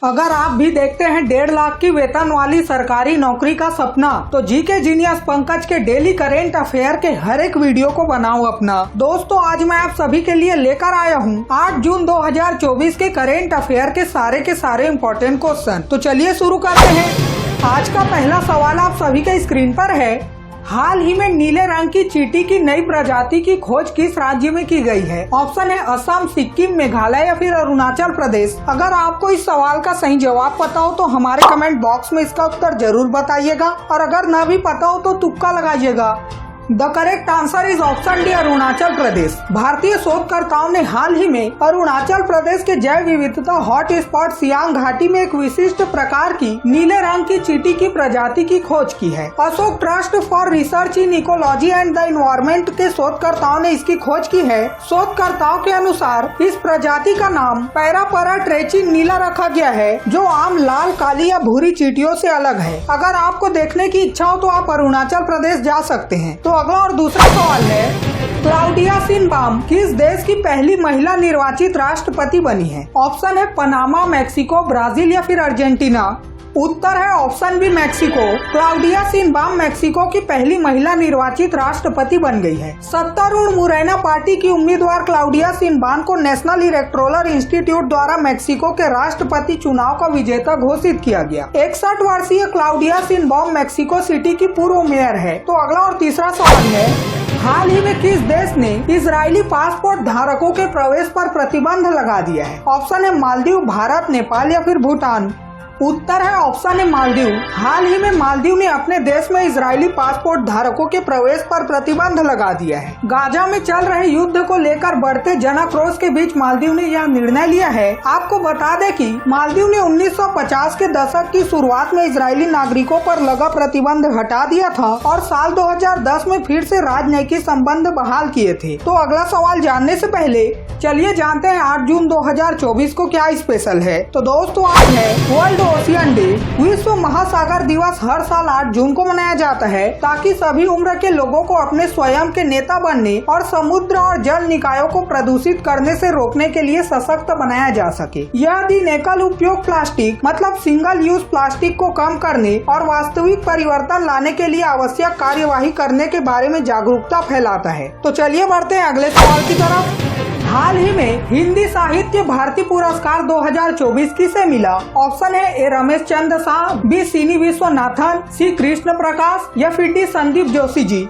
अगर आप भी देखते हैं 1.5 लाख की वेतन वाली सरकारी नौकरी का सपना, तो जीके जीनियस पंकज के डेली करेंट अफेयर के हर एक वीडियो को बनाओ अपना। दोस्तों, आज मैं आप सभी के लिए लेकर आया हूं 8 जून 2024 के करेंट अफेयर के सारे इम्पोर्टेंट क्वेश्चन। तो चलिए शुरू करते हैं। आज का पहला सवाल आप सभी के स्क्रीन पर है। हाल ही में नीले रंग की चींटी की नई प्रजाति की खोज किस राज्य में की गई है? ऑप्शन है असम, सिक्किम, मेघालय या फिर अरुणाचल प्रदेश। अगर आपको इस सवाल का सही जवाब पता हो तो हमारे कमेंट बॉक्स में इसका उत्तर जरूर बताइएगा, और अगर न भी पता हो तो तुक्का लगाइएगा। The correct answer is option D, Arunachal Pradesh. भारतीय शोधकर्ताओं ने हाल ही में अरुणाचल प्रदेश के जैव विविधता हॉट स्पॉट सियांग घाटी में एक विशिष्ट प्रकार की नीले रंग की चींटी की प्रजाति की खोज की है। Ashok trust for research in ecology and the environment के शोधकर्ताओं ने इसकी खोज की है। शोधकर्ताओं के अनुसार इस प्रजाति का नाम पैरापरा ट्रेची नीला रखा गया है, जो आम लाल, काली या भूरी चींटियों से अलग है। अगर आपको देखने की इच्छा हो तो आप अरुणाचल प्रदेश जा सकते हैं। तो अगला और दूसरा सवाल है, क्लाउडिया शिनबाम किस देश की पहली महिला निर्वाचित राष्ट्रपति बनी है? ऑप्शन है पनामा, मैक्सिको, ब्राजील या फिर अर्जेंटीना। उत्तर है option B, Mexico. Claudia Sheinbaum Mexico की पहली महिला निर्वाचित राष्ट्रपति बन गई है। सत्तारूढ़ मुरैना पार्टी की उम्मीदवार क्लाउडिया शिनबाम को नेशनल इलेक्टोरल इंस्टीट्यूट द्वारा मैक्सिको के राष्ट्रपति चुनाव का विजेता घोषित किया गया। 61 वर्षीय क्लाउडिया शिनबाम मैक्सिको सिटी की पूर्व मेयर है। तो अगला और तीसरा सवाल है, हाल ही में किस देश ने इजरायली पासपोर्ट धारकों के प्रवेश पर प्रतिबंध लगा दिया है? ऑप्शन है मालदीव, भारत, नेपाल या फिर भूटान। उत्तर है ऑप्शन है मालदीव। हाल ही में मालदीव ने अपने देश में इजरायली पासपोर्ट धारकों के प्रवेश पर प्रतिबंध लगा दिया है। गाजा में चल रहे युद्ध को लेकर बढ़ते जनाक्रोश के बीच मालदीव ने यह निर्णय लिया है। आपको बता दें कि मालदीव ने 1950 के दशक की शुरुआत में इजरायली नागरिकों पर लगा प्रतिबंध हटा दिया था और साल 2010 में फिर से राजनयिक संबंध बहाल किए थे। तो अगला सवाल जानने से पहले चलिए जानते हैं 8 जून 2024 को क्या स्पेशल है। तो दोस्तों, आज है वर्ल्ड ओशियन डे। विश्व महासागर दिवस हर साल 8 जून को मनाया जाता है ताकि सभी उम्र के लोगों को अपने स्वयं के नेता बनने और समुद्र और जल निकायों को प्रदूषित करने से रोकने के लिए सशक्त बनाया जा सके। यह दिन एकल उपयोग प्लास्टिक मतलब सिंगल यूज प्लास्टिक को कम करने और वास्तविक परिवर्तन लाने के लिए आवश्यक कार्यवाही करने के बारे में जागरूकता फैलाता है। तो चलिए बढ़ते हैं अगले सवाल की तरफ। हाल ही में हिंदी साहित्य भारती पुरस्कार 2024 किसे मिला? ऑप्शन है ए रमेश चंद्र शाह, बी सीनी विश्वनाथन, सी कृष्ण प्रकाश या फिर डी संदीप जोशी जी।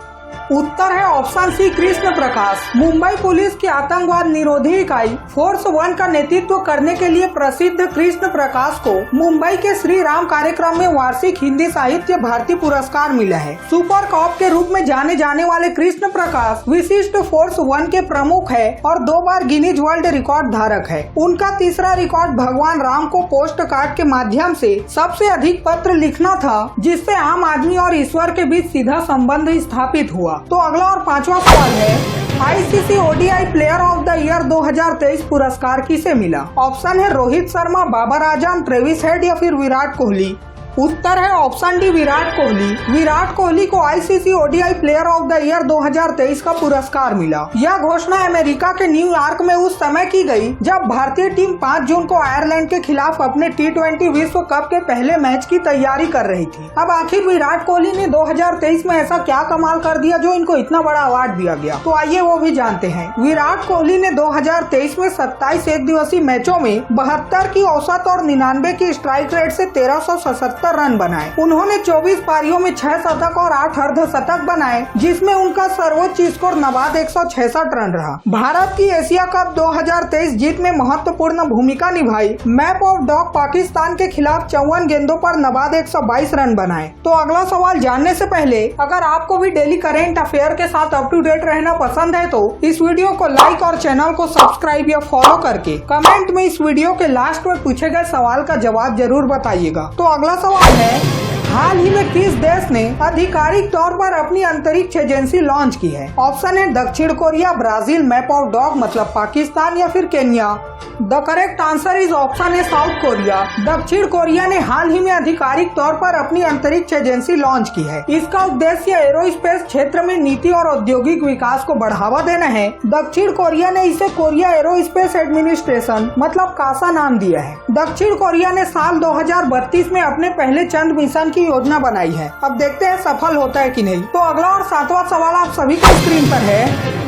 उत्तर है ऑप्शन सी, कृष्ण प्रकाश। मुंबई पुलिस की आतंकवाद निरोधी इकाई फोर्स 1 का नेतृत्व करने के लिए प्रसिद्ध कृष्ण प्रकाश को मुंबई के श्री राम कार्यक्रम में वार्षिक हिंदी साहित्य भारती पुरस्कार मिला है। सुपर कॉप के रूप में जाने जाने वाले कृष्ण प्रकाश विशिष्ट फोर्स 1 के प्रमुख है और 2 बार गिनीज वर्ल्ड रिकॉर्ड धारक है। उनका तीसरा रिकॉर्ड भगवान राम को पोस्ट कार्ड के माध्यम से सबसे अधिक पत्र लिखना था, जिससे आम आदमी और ईश्वर के बीच सीधा संबंध स्थापित हुआ। तो अगला और पांचवा सवाल है, ICC ODI player of the year 2023 पुरस्कार किसे मिला? ऑप्शन है रोहित शर्मा, बाबर आजम, ट्रेविस हेड या फिर विराट कोहली। उत्तर है ऑप्शन डी, विराट कोहली। विराट कोहली को ICC ODI player of the year 2023 का पुरस्कार मिला। यह घोषणा अमेरिका के न्यूयॉर्क में उस समय की गई जब भारतीय टीम 5 जून को आयरलैंड के खिलाफ अपने T20 विश्व कप के पहले मैच की तैयारी कर रही थी। अब आखिर विराट कोहली ने 2023 में ऐसा क्या कमाल कर दिया जो इनको इतना बड़ा अवार्ड दिया गया? तो आइए वो भी जानते हैं। विराट कोहली ने 2023 में 27 एक दिवसीय मैचों में 72 की औसत और 99 की स्ट्राइक रेट से 1377 रन बनाए। उन्होंने 24 पारियों में 6 शतक और 8 अर्धशतक बनाए, जिसमें उनका सर्वोच्च स्कोर नवाद 166 रन रहा। भारत की एशिया कप 2023 जीत में महत्वपूर्ण भूमिका निभाई। मैप ऑफ डॉग पाकिस्तान के खिलाफ 54 गेंदों पर नवाद 122 रन बनाए। तो अगला सवाल जानने से पहले अगर आपको भी डेली करेंट अफेयर के साथ अप टू डेट रहना पसंद है तो इस वीडियो को लाइक और चैनल को सब्सक्राइब या फॉलो करके कमेंट में इस वीडियो के लास्ट में पूछे गए सवाल का जवाब जरूर बताइएगा। तो अगला सवाल है, हाल ही में किस देश ने आधिकारिक तौर पर अपनी अंतरिक्ष एजेंसी लॉन्च की है? ऑप्शन है दक्षिण Korea, Brazil, map of dog मतलब पाकिस्तान या फिर Kenya. The correct answer is option है साउथ कोरिया। दक्षिण कोरिया ने हाल ही में आधिकारिक तौर पर अपनी अंतरिक्ष एजेंसी लॉन्च की है। इसका उद्देश्य एरोस्पेस क्षेत्र में नीति और औद्योगिक विकास को बढ़ावा देना है। दक्षिण कोरिया ने इसे कोरिया एरोस्पेस एडमिनिस्ट्रेशन मतलब कासा नाम दिया है। दक्षिण कोरिया ने साल 2032 में अपने पहले चंद्र मिशन की योजना बनाई है। अब देखते हैं सफल होता है कि नहीं। तो अगला और 7वां सवाल आप सभी के स्क्रीन पर है।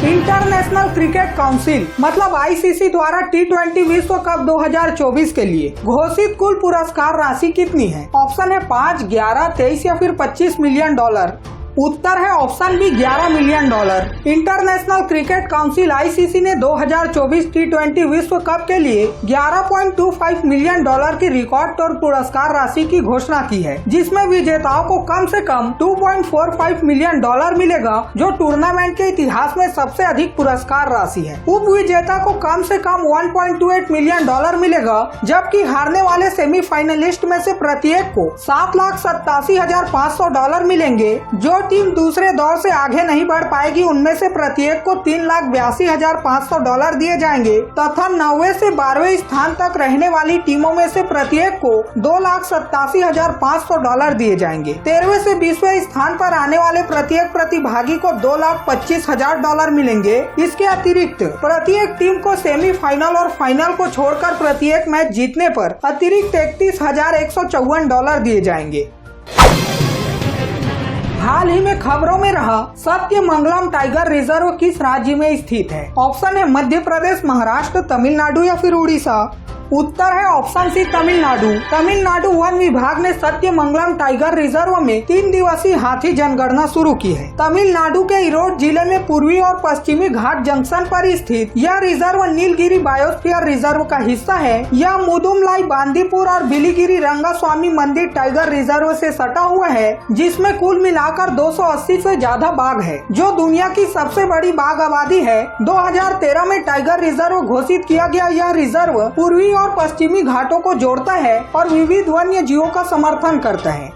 इंटरनेशनल क्रिकेट काउंसिल मतलब ICC द्वारा T20 विश्व कप 2024 के लिए घोषित कुल पुरस्कार राशि कितनी है? ऑप्शन है 5, 11, 23 या फिर $25 मिलियन। उत्तर है option B, $11 million. International Cricket Council ICC ने 2024 T20 विश्व कप के लिए $11.25 मिलियन की रिकॉर्ड तौर पुरस्कार राशि की घोषणा की है, जिसमें विजेताओं को कम से कम $2.45 मिलियन मिलेगा, जो टूर्नामेंट के इतिहास में सबसे अधिक पुरस्कार राशि है। उप विजेता को कम से कम $1.28 मिलियन मिलेगा, जबकि हारने वाले सेमीफाइनलिस्ट में से प्रत्येक को $7,87,500 मिलेंगे। जो टीम दूसरे दौर से आगे नहीं बढ़ पाएगी उनमें से प्रत्येक को $3,82,500 दिए जाएंगे तथा 9वें से 12वें स्थान तक रहने वाली टीमों में से प्रत्येक को $2,87,500 दिए जाएंगे। 13वें से 20वें स्थान पर आने वाले प्रत्येक प्रतिभागी को $2,25,000 मिलेंगे। इसके अतिरिक्त प्रत्येक टीम को सेमीफाइनल और फाइनल को छोड़कर प्रत्येक मैच जीतने पर अतिरिक्त $31,154 दिए जाएंगे। हाल ही में खबरों में रहा सत्यमंगलम टाइगर रिजर्व किस राज्य में स्थित है? ऑप्शन है मध्य प्रदेश, महाराष्ट्र, तमिलनाडु या फिर उड़ीसा। उत्तर है ऑप्शन सी, तमिलनाडु। तमिलनाडु वन विभाग ने सत्यमंगलम टाइगर रिजर्व में 3 दिवसीय हाथी जनगणना शुरू की है। तमिलनाडु के ईरोड जिले में पूर्वी और पश्चिमी घाट जंक्शन पर स्थित यह रिजर्व नीलगिरी बायोस्फीयर रिजर्व का हिस्सा है। यह मुदुमलाई, बांदीपुर और बिलीगिरी रंगास्वामी मंदिर टाइगर रिजर्व से सटा हुआ है, जिसमें कुल मिलाकर 280 से ज्यादा बाघ है, जो दुनिया की सबसे बड़ी बाघ आबादी है। 2013 में टाइगर रिजर्व घोषित किया गया। यह रिजर्व पूर्वी और पश्चिमी घाटों को जोड़ता है और विविध वन्य जीवों का समर्थन करता है।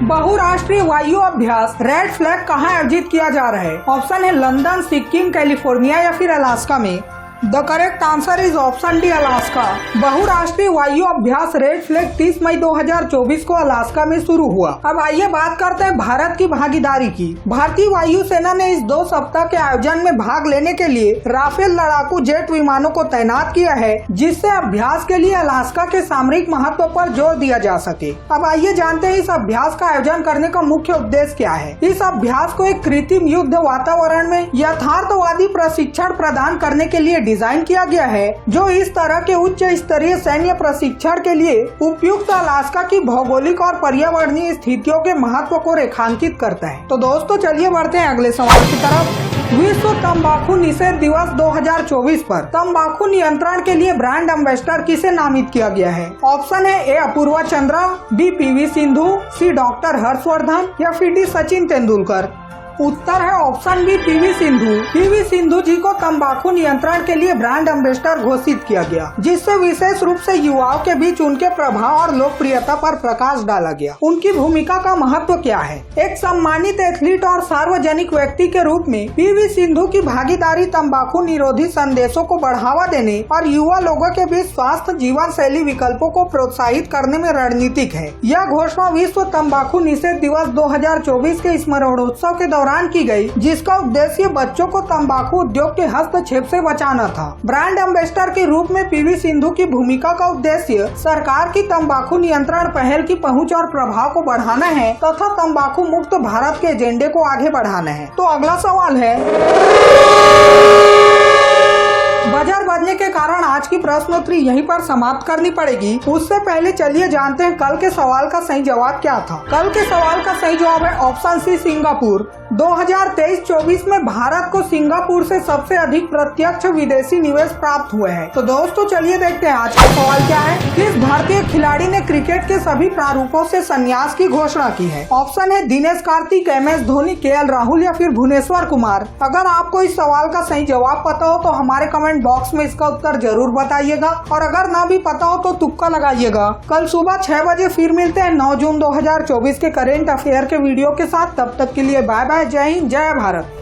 बहुराष्ट्रीय वायु अभ्यास रेड फ्लैग कहाँ आयोजित किया जा रहा है? ऑप्शन है लंदन, सिक्किम, कैलिफोर्निया या फिर अलास्का में। The correct answer is option D, Alaska. बहुराष्ट्रीय वायु अभ्यास रेड फ्लैग 30 मई 2024 को अलास्का में शुरू हुआ। अब आइए बात करते हैं भारत की भागीदारी की। भारतीय वायु सेना ने इस 2 सप्ताह के आयोजन में भाग लेने के लिए राफेल लड़ाकू जेट विमानों को तैनात किया है, जिससे अभ्यास के लिए अलास्का के सामरिक महत्व पर जोर दिया जा सके। अब आइए जानते हैं इस अभ्यास का आयोजन करने का मुख्य उद्देश्य क्या है। इस अभ्यास को एक कृत्रिम युद्ध वातावरण में यथार्थवादी प्रशिक्षण प्रदान करने के लिए डिजाइन किया गया है, जो इस तरह के उच्च स्तरीय सैन्य प्रशिक्षण के लिए उपयुक्त अलास्का की भौगोलिक और पर्यावरणीय स्थितियों के महत्व को रेखांकित करता है। तो दोस्तों चलिए बढ़ते हैं अगले सवाल की तरफ। विश्व तंबाकू निषेध दिवस 2024 पर तंबाकू नियंत्रण के लिए ब्रांड एम्बेसडर किसे नामित किया गया है? ऑप्शन है A, Apurva Chandra, B, PV Sindhu, C, doctor Harshvardhan या फिर डी, सचिन तेंदुलकर। उत्तर है option B, PV Sindhu. PV Sindhu ji को तंबाकू नियंत्रण के लिए ब्रांड एम्बेसडर घोषित किया गया, जिससे विशेष रूप से युवाओं के बीच उनके प्रभाव और लोकप्रियता पर प्रकाश डाला गया। उनकी भूमिका का महत्व क्या है? एक सम्मानित एथलीट और सार्वजनिक व्यक्ति के रूप में PV सिंधु की भागीदारी तंबाकू निरोधी संदेशों को बढ़ावा देने और युवा लोगों के बीच स्वास्थ्य जीवन शैली विकल्पों को प्रोत्साहित करने में रणनीतिक है। यह घोषणा विश्व तंबाकू निषेध दिवस 2024 के स्मरणोत्सव के दौरान की गई, जिसका उद्देश्य बच्चों को तंबाकू उद्योग के हस्तक्षेप से बचाना था। ब्रांड एम्बेसडर के रूप में PV सिंधु की भूमिका का उद्देश्य सरकार की तंबाकू नियंत्रण पहल की पहुंच और प्रभाव को बढ़ाना है तथा तंबाकू मुक्त भारत के एजेंडे को आगे बढ़ाना है। तो अगला सवाल है, बजर बजने के कारण आज की प्रश्नोत्तरी यहीं पर समाप्त करनी पड़ेगी। उससे पहले चलिए जानते हैं कल के सवाल का सही जवाब क्या था। कल के सवाल का सही जवाब है ऑप्शन सी, सिंगापुर। 2023-24 में भारत को सिंगापुर से सबसे अधिक प्रत्यक्ष विदेशी निवेश प्राप्त हुए हैं। तो दोस्तों चलिए देखते हैं आज का सवाल क्या है। किस भारतीय खिलाड़ी ने क्रिकेट के सभी प्रारूपों से संन्यास की घोषणा की है? ऑप्शन है दिनेश कार्तिक, MS धोनी, KL राहुल या फिर भुवनेश्वर कुमार। अगर आपको इस सवाल का सही जवाब पता हो तो हमारे कमेंट बॉक्स में इसका उत्तर जरूर बताइएगा और अगर ना भी पता हो तो तुक्का लगाइएगा। कल सुबह 6 बजे फिर मिलते हैं 9 जून 2024 के करेंट अफेयर के वीडियो के साथ। तब तक के लिए बाय बाय, जय हिंद, जय भारत।